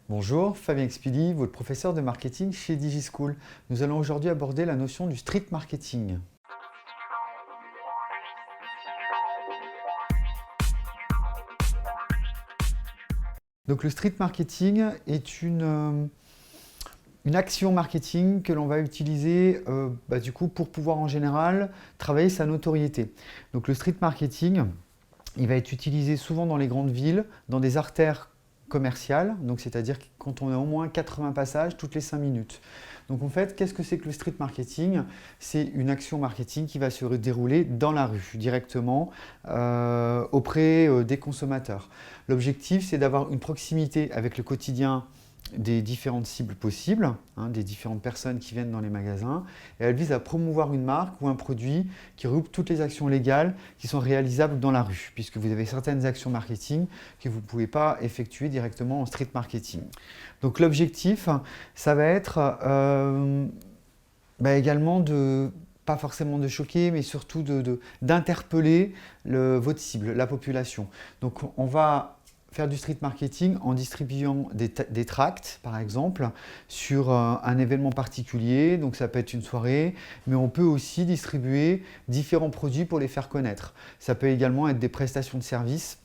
Bonjour, Fabien Expili, votre professeur de marketing chez DigiSchool. Nous allons aujourd'hui aborder la notion du street marketing. Donc le street marketing est une action marketing que l'on va utiliser du coup, pour pouvoir en général travailler sa notoriété. Donc le street marketing, il va être utilisé souvent dans les grandes villes, dans des artères commerciales, donc c'est-à-dire quand on a au moins 80 passages toutes les 5 minutes. Donc en fait, qu'est-ce que c'est que le street marketing? C'est une action marketing qui va se dérouler dans la rue, directement auprès des consommateurs. L'objectif, c'est d'avoir une proximité avec le quotidien des différentes cibles possibles, des différentes personnes qui viennent dans les magasins, et elle vise à promouvoir une marque ou un produit qui regroupe toutes les actions légales qui sont réalisables dans la rue, puisque vous avez certaines actions marketing que vous ne pouvez pas effectuer directement en street marketing. Donc l'objectif, ça va être également de pas forcément de choquer, mais surtout d'interpeller votre cible, la population. Donc on va faire du street marketing en distribuant des tracts, par exemple, sur un événement particulier. Donc ça peut être une soirée, mais on peut aussi distribuer différents produits pour les faire connaître. Ça peut également être des prestations de services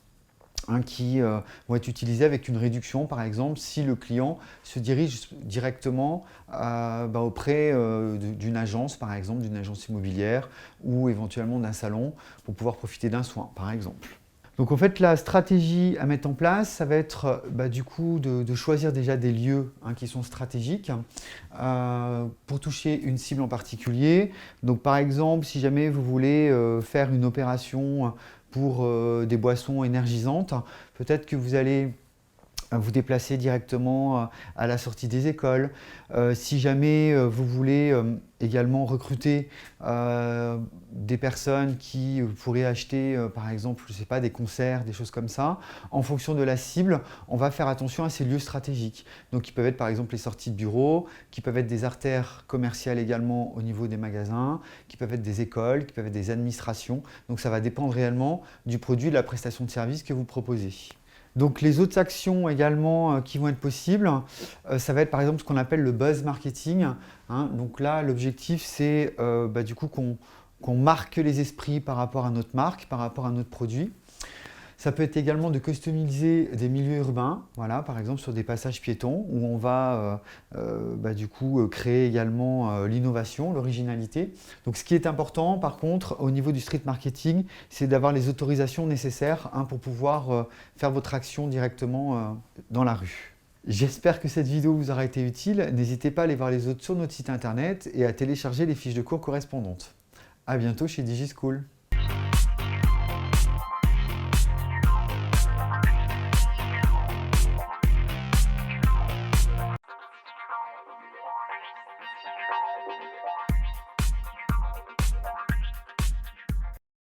qui vont être utilisés avec une réduction, par exemple, si le client se dirige directement auprès d'une agence, par exemple, d'une agence immobilière ou éventuellement d'un salon pour pouvoir profiter d'un soin, par exemple. Donc en fait, la stratégie à mettre en place, ça va être du coup de choisir déjà des lieux qui sont stratégiques pour toucher une cible en particulier. Donc par exemple, si jamais vous voulez faire une opération pour des boissons énergisantes, peut-être que vous allez vous déplacer directement à la sortie des écoles. Si jamais vous voulez également recruter des personnes qui pourraient acheter par exemple, je sais pas, des concerts, des choses comme ça, en fonction de la cible, on va faire attention à ces lieux stratégiques. Donc qui peuvent être par exemple les sorties de bureaux, qui peuvent être des artères commerciales également au niveau des magasins, qui peuvent être des écoles, qui peuvent être des administrations. Donc ça va dépendre réellement du produit, de la prestation de service que vous proposez. Donc les autres actions également qui vont être possibles, ça va être par exemple ce qu'on appelle le buzz marketing. Donc là, l'objectif c'est du coup qu'on marque les esprits par rapport à notre marque, par rapport à notre produit. Ça peut être également de customiser des milieux urbains, voilà, par exemple sur des passages piétons où on va du coup créer également l'innovation, l'originalité. Donc ce qui est important par contre au niveau du street marketing, c'est d'avoir les autorisations nécessaires pour pouvoir faire votre action directement dans la rue. J'espère que cette vidéo vous aura été utile. N'hésitez pas à aller voir les autres sur notre site internet et à télécharger les fiches de cours correspondantes. À bientôt chez DigiSchool.